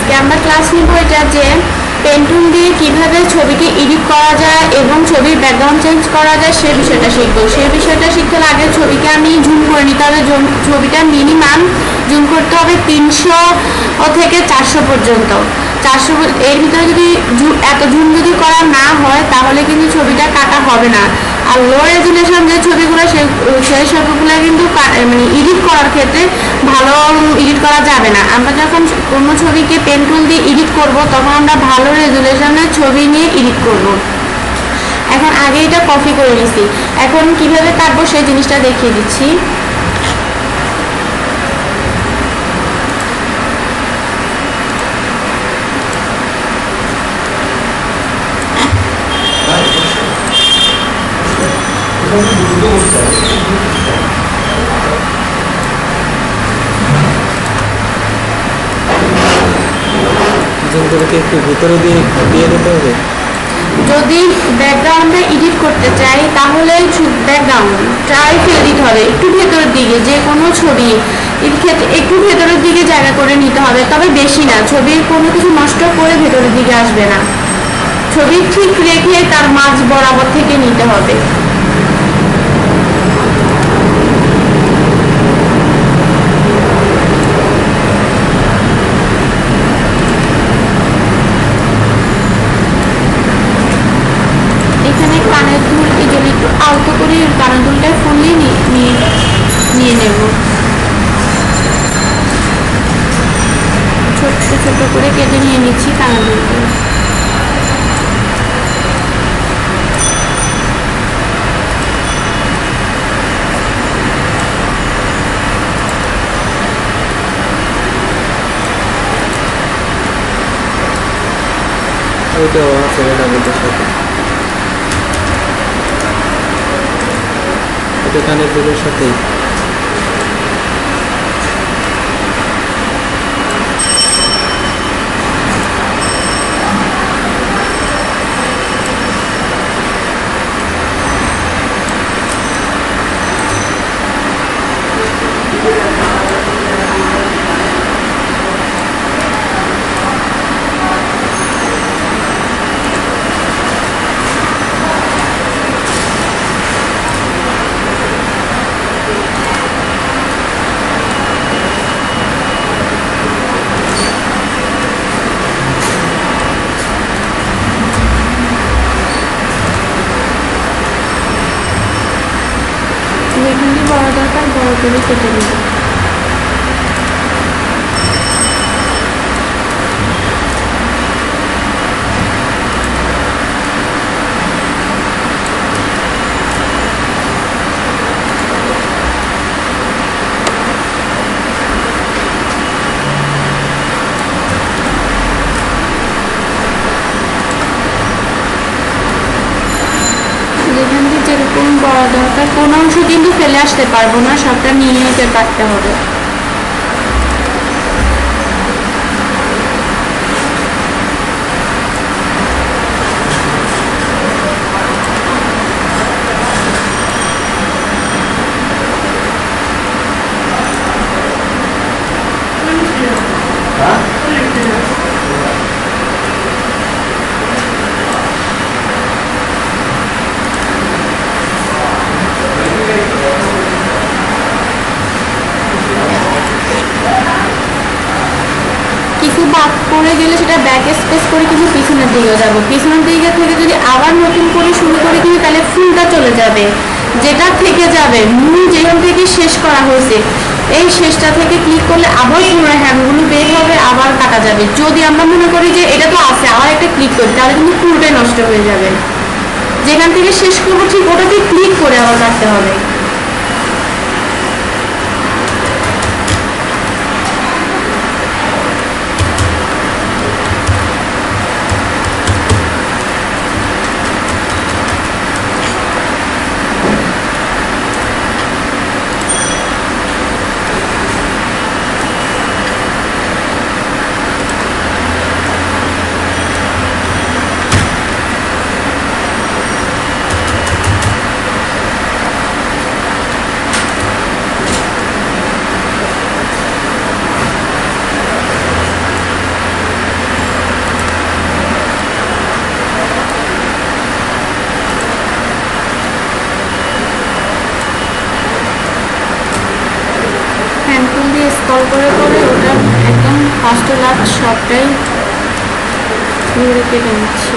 আজকে আমরা ক্লাস নিব এটা যে পেন্টুল দিয়ে কিভাবে ছবিকে এডিট করা যায় এবং ছবির ব্যাকগ্রাউন্ড চেঞ্জ করা যায় সেই বিষয়টা শিখবো। সেই বিষয়টা শিখতে হলে আগে ছবিকে আমি জুম করে নিতে হবে। ছবিটা মিনিমাম জুম করতে হবে 300 থেকে 400 পর্যন্ত। 400 এর ভিতরে যদি এত জুম যদি করা না হয় তাহলে কিন্তু ছবিটা কাটা হবে না। আর লো রেজুলেশন যে ছবিগুলো সেই ছবিগুলো কিন্তু মানে এডিট করার ক্ষেত্রে ভালো এডিট করা যাবে না। আমরা যখন কোনো ছবিকে পেন টুল দিয়ে এডিট করব তখন আমরা ভালো রেজুলেশনের ছবি নিয়ে এডিট করব। এখন আগে এটা কপি করে নিছি, এখন কিভাবে কাটবো সেই জিনিসটা দেখিয়ে দিচ্ছি। একটু ভিতরে দিয়ে দিতে হবে। যদি ব্যাকগ্রাউন্ডে এডিট করতে চাই তাহলে ব্যাকগ্রাউন্ডটাই ফেলে দিতে হবে একটু ভেতরের দিকে। যে কোনো ছবি এর ক্ষেত্রে একটু ভেতরের দিকে জায়গা করে নিতে হবে, তবে বেশি না। ছবির কোনো কিছু নষ্ট করে ভেতরের দিকে আসবে না, ছবি ঠিক রেখে তার মাঝ বরাবর থেকে নিতে হবে। কানের দুল এই জন্য একটু আলতো করে কানের দুলটা ফুলিয়ে নিয়ে নেব। ছোট্ট ছোট করে কেটে নিয়ে নিচ্ছি কানের দুলটা। ওইটাও আছে ম্যাডামের সাথে, ওটা কানের দুলের সাথেই। যেখানে বড় দরকার বড় করে কেটে নেব। যেখান থেকে যেরকম বড় দরকার কোনো অংশ কিন্তু ফেলে আসতে পারবো না, সবটা নিয়ে নিতে কাটতে হবে। বাদ পড়ে গেলে সেটা ব্যাক স্পেস করে কিন্তু পিছনের দিকে যাব। পিছনের দিকে থেকে যদি আবার নতুন করে শুরু করি কিন্তু তাহলে ফুলটা চলে যাবে, যেটা থেকে যাবে মূল যেখান থেকে শেষ করা হয়েছে এই শেষটা থেকে ক্লিক করলে আবার পুরো হ্যান্ডগুলো বের হবে, আবার কাটা যাবে। যদি আমরা মনে করি যে এটা তো আছে আবার একটা ক্লিক করি তাহলে কিন্তু পুরোটাই নষ্ট হয়ে যাবে। যেখান থেকে শেষ করবো ঠিক ওটাতে ক্লিক করে আবার কাটতে হবে। স্ক্রল করে করে ওটা একদম ফার্স্ট লাস্ট সবটাই ঘুরে কেটে নিচ্ছি।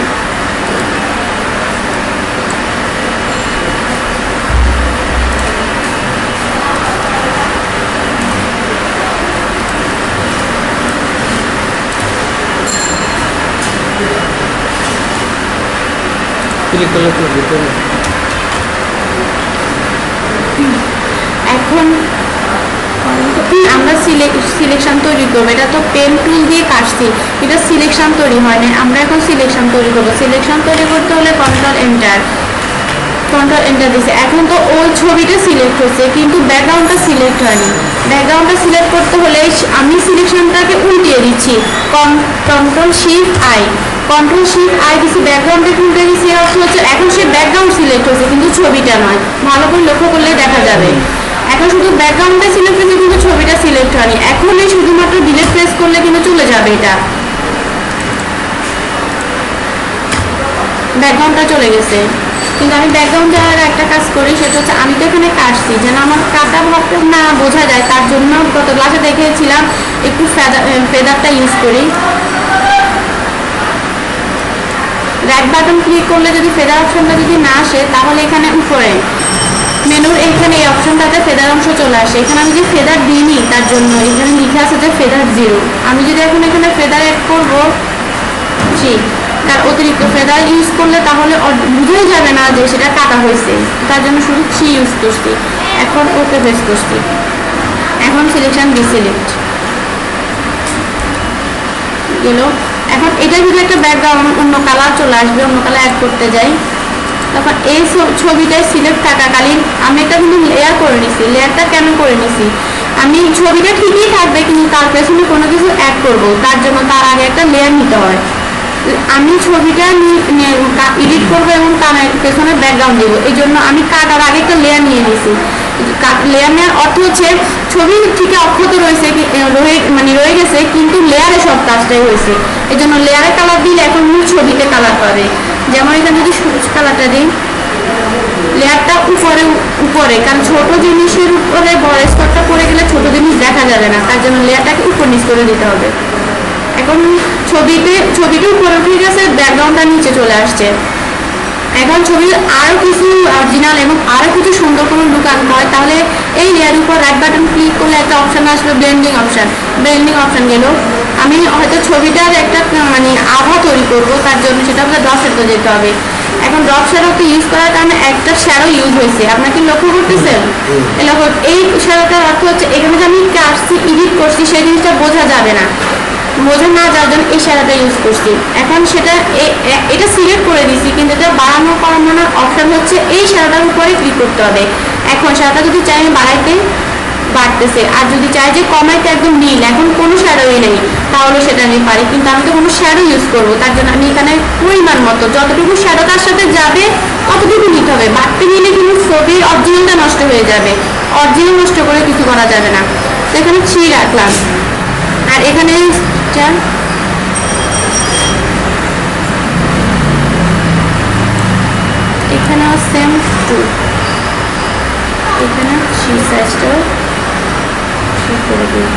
এখন আমরা সিলেকশন তৈরি করবো। এটা তো পেন টুল দিয়ে কাটছি, এটা সিলেকশন তৈরি হয় না। আমরা এখন সিলেকশন তৈরি করবো। সিলেকশন তৈরি করতে হলে কন্ট্রোল এন্টার দিছে। এখন তো ওই ছবিটা সিলেক্ট হচ্ছে কিন্তু ব্যাকগ্রাউন্ডটা সিলেক্ট হয়নি। ব্যাকগ্রাউন্ডটা সিলেক্ট করতে হলে আমি সিলেকশনটাকে উল্টিয়ে দিচ্ছি, কন্ট্রোল শিফট আই দিচ্ছি, ব্যাকগ্রাউন্ডটাকে উল্টে দিচ্ছি। অর্থ হচ্ছে এখন সে ব্যাকগ্রাউন্ড সিলেক্ট হচ্ছে কিন্তু ছবিটা নয়। ভালো করে লক্ষ্য করলে দেখা যাবে এখন শুধু ব্যাকগ্রাউন্ডটা সিলেক্ট হয়েছে কিন্তু ছবিটা সিলেক্ট হয়নি। এখন এই শুধুমাত্র ডিলিট প্রেস করলে কিন্তু চলে যাবে, এটা ব্যাকগ্রাউন্ডটা চলে গেছে। কিন্তু আমি ব্যাকগ্রাউন্ড যাওয়ার একটা কাজ করি, সেটা হচ্ছে আমি তো এখানে কাটছি যেন আমার কাটা ভাবটা না বোঝা যায়, তার জন্য গত ক্লাসে দেখিয়েছিলাম একটু ফেদারটা ইউজ করি। রাইট বাটন ক্লিক করলে যদি ফেদার অপশনটা যদি না আসে তাহলে এখানে উপরে মেনুর এখানে এই অপশনটাতে ফেদার অংশ চলে আসে। এখানে আমি যে ফেদার দিইনি তার জন্য এখানে লিখে আছে যে ফেদার 0। আমি যদি এখন এখানে ফেদার অ্যাড করবো 3, তার অতিরিক্ত ফেদার ইউজ করলে তাহলে বুঝাই যাবে না যে সেটা কাটা হয়েছে, তার জন্য শুধু 3 ইউজ করছি। এখন ওকে প্রেস করছি। এখন সিলেকশন ডিসিলেক্ট গেল। এখন এটা যদি একটা ব্যাকগ্রাউন্ড অন্য কালার চলে আসবে, অন্য কালার অ্যাড করতে যাই, তখন এই ছবিটায় সিলেক্ট থাকাকালীন আমি এটা কিন্তু লেয়ার করে নিছি। লেয়ারটা কেন করে নিছি, আমি ছবিটা ঠিকই থাকবে কিন্তু তার পেছনে কোনো কিছু অ্যাড করব, তার জন্য তার আগে একটা লেয়ার নিতে হয়। আমি ছবিটা এডিট করবো এবং তার পেছনে ব্যাকগ্রাউন্ড দেবো, এই জন্য আমি কাটার আগে একটা লেয়ার নিয়ে নিয়েছি। লেয়ার নেওয়ার অর্থ হচ্ছে ছবি ঠিক অক্ষত রয়েছে, রয়ে গেছে কিন্তু লেয়ারে সব কাজটাই হয়েছে। এই জন্য লেয়ারে কালার দিলে এখন মূল ছবিতে কালার পাবে। যেমন এখানে যদি সবুজ কালারটা দিই, লেয়ারটা উপরে কারণ ছোট জিনিসের উপরে বড় স্পটটা পড়ে গেলে ছোট জিনিস দেখা যাবে না, তার জন্য লেয়ারটাকে উপর নিচ করে দিতে হবে। এখন ছবিটা উপরে উঠে গেছে, ব্যাকগ্রাউন্ডটা নিচে চলে আসছে। এখন ছবির আরো কিছু অরিজিনাল এবং আরো কিছু সুন্দর করে লুকানো হয়, তাহলে এই লেয়ার উপর রাইট বাটন ক্লিক করলে একটা অপশন আসবে ব্লেন্ডিং অপশন গেল। আমি হয়তো ছবিটার একটা আভা তৈরি করবো, তার জন্য সেটা আমাকে ড্রপ শ্যাডো যেতে হবে। এখন ড্রপ শ্যাডোকে ইউজ করার কারণে একটা শ্যাডো ইউজ হয়েছে, আপনার কি লক্ষ্য করতেছেন? এই শ্যাডোটার অর্থ হচ্ছে এখানে যে আমি কাটছি এডিট করছি সেই জিনিসটা বোঝা যাবে না, বোঝা না যাওয়ার জন্য এই শ্যাডোটা ইউজ করছি। এখন সেটা এটা সিলেক্ট করে দিছি কিন্তু এটা বাড়ানো কমানোর অপশন হচ্ছে এই শ্যাডোটার উপরে ক্লিক করতে হবে। এখন শ্যাডোটা যদি চাই আমি বাড়াইতে বাড়তেছে, আর যদি চাই যে কমাইতে একদম নীল, এখন কোনো শ্যাডোই নেই, তাহলে সেটা আমি পারি। কিন্তু আমি তো কোনো শ্যাডো ইউজ করবো, তার জন্য আমি এখানে পরিমাণ মতো যতটুকু শ্যাডো তার সাথে যাবে ততটুকু নিতে হবে। বাড়তে নিলে কিন্তু ছবির অরিজিনালটা নষ্ট হয়ে যাবে, অরিজিনাল নষ্ট করে কিছু করা যাবে না। তো এখানে 3 রাখলাম, আর এখানে এখানেও সেম 2, এখানে 3 সাইজটাও ঠিক করে দিই।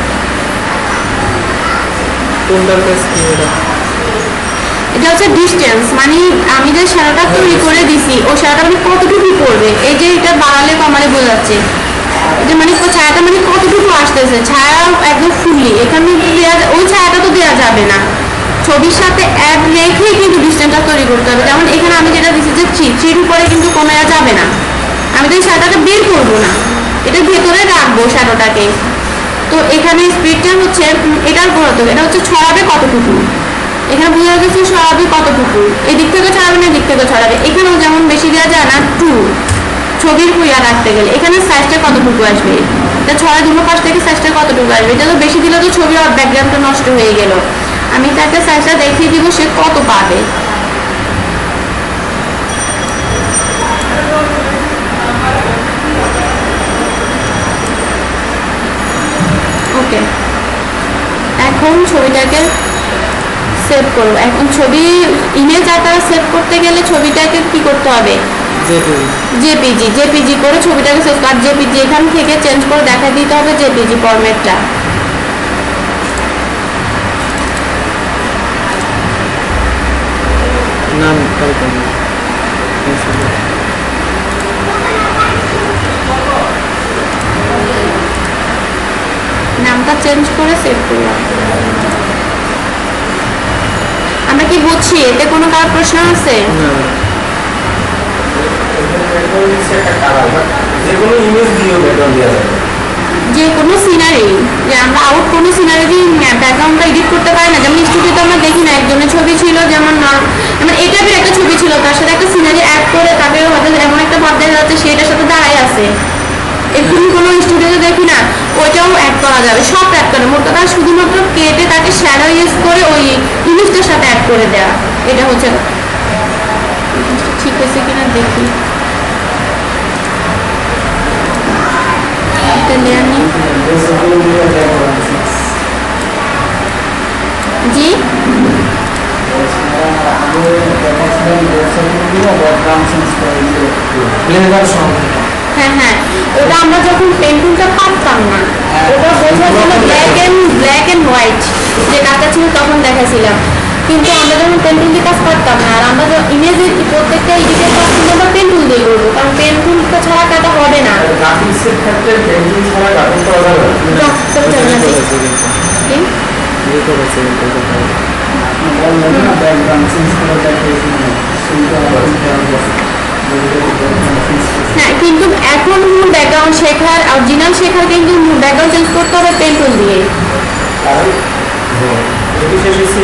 এটা হচ্ছে ডিস্টেন্স, মানে আমি যে শ্যাডোটা তৈরি করে দিছি ওই শ্যাডোটা মানে কতটুকু পড়বে, এই যে এটা বাড়ালে কমালে বোঝাচ্ছে যে ছায়াটা কতটুকু আসতেছে, ছায়া একদম ফুললি এখানে ওই ছায়াটা তো দেওয়া যাবে না, ছবির সাথে অ্যাড রেখেই কিন্তু ডিস্টেন্সটা তৈরি করতে হবে। যেমন এখানে আমি যেটা দিচ্ছি যে 3 উপরে কিন্তু কমে যাবে না, আমি তো এই শ্যাডোটাকে বের করবো না, এটা ভেতরে রাখবো শ্যাডোটাকে। তো এখানে স্পিডটা হচ্ছে এটার ঘনত্ব, এটা হচ্ছে ছড়াবে কতটুকু, এখানে বোঝা যাচ্ছে ছড়াবে কতটুকু, এদিক থেকে ছড়াবে না এদিক থেকে ছড়াবে। এখানেও যেমন বেশি দেওয়া যায় না 2 ছবির কুইয়া রাখতে গেলে, এখানে সাইজটা কতটুকু আসবে, এটা ছড়া দুটো পাশ থেকে সাইজটা কতটুকু আসবে। এটা তো বেশি দিলে তো ছবির ব্যাকগ্রাউন্ডটা নষ্ট হয়ে গেল, আমি তাকে সাইজটা দেখিয়ে দিব সে কত পাবে। ওকে, এখন ছবিটাকে সেভ করব। এখন ছবি ইমেজ আকারে সেভ করতে গেলে ছবিটাকে কি করতে হবে, জেপিজি করে ছবিটাকে সেভ কর। জেপিজি এখান থেকে চেঞ্জ করে দেখা দিতে হবে জেপিজি ফরম্যাটটা। নাম কালকে নামটা চেঞ্জ করে সেভ করলাম। আমরা কি বুঝছি? এতে কোনো কার প্রশ্ন আছে? না যে কোনো ইমেজ দিয়েও ব্যাকগ্রাউন্ড দেওয়া যাবে, যে কোনো সিনারি, যে আমরা আউট কোনো সিনারি দিয়ে ব্যাকগ্রাউন্ডটা এডিট করতে পারি না। যেমন স্টুডিওতে আমরা দেখি না, একজনের ছবি ছিল যেমন মানে এটা একটা ছবি ছিল, তার সাথে একটা সিনারি অ্যাড করে তাকে হয়তো এমন একটা ভাব দেখা যাচ্ছে সেটার সাথে দাঁড়াই আছে, এরকম কোনো স্টুডিওতে দেখি না, ওইটাও অ্যাড করা যাবে। সব অ্যাড করে মোট কথা শুধুমাত্র কেটে তাকে শ্যাডো ইউজ করে ওই ইমেজটার সাথে অ্যাড করে দেওয়া। এটা হচ্ছে ঠিক হয়েছে কিনা দেখি। একটা লেয়ার নিই। জি হ্যাঁ হ্যাঁ, ওটা আমরা যখন পেন্টিংটা পারতাম না, ওটা বোঝা ছিল ব্ল্যাক অ্যান্ড হোয়াইট যে কাজটা ছিল তখন দেখাছিলাম, কিন্তু আমরা যখন পেন্টুল দিয়ে কাজ করতাম না, আর আমরা ইমেজের প্রত্যেকটা এডিটের কাজ কিন্তু আমরা পেন্টুল দিয়ে করবো, কারণ পেন্টুলটা ছাড়া কাটা হবে না। গ্রাফিক্সের ক্ষেত্রে পেন্টিং ছাড়া গ্রাফিক করা যাবে না। হ্যাঁ, কিন্তু এখন মূল ব্যাকগ্রাউন্ড শেখার, অরিজিনাল শেখার কিন্তু ব্যাকগ্রাউন্ড চেঞ্জ করতে হবে পেন্টুল দিয়ে। এটি শেষ হয়েছে।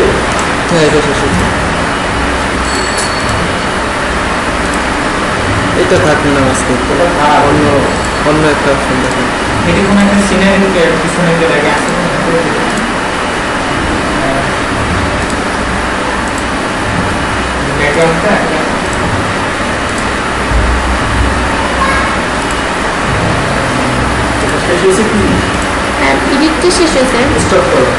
হ্যাঁ এটা শেষ হয়েছে। এটা থাকবে না আজকে, অন্য অন্য একটা অপশন দেখেন। এটি কোনো একটা সিনারিকে পিছনে রেখে আসতে ব্যাকগ্রাউন্ডটা শেষ হয়েছে কি? হ্যাঁ, এডিটটা শেষ হয়েছে। স্টপ করো।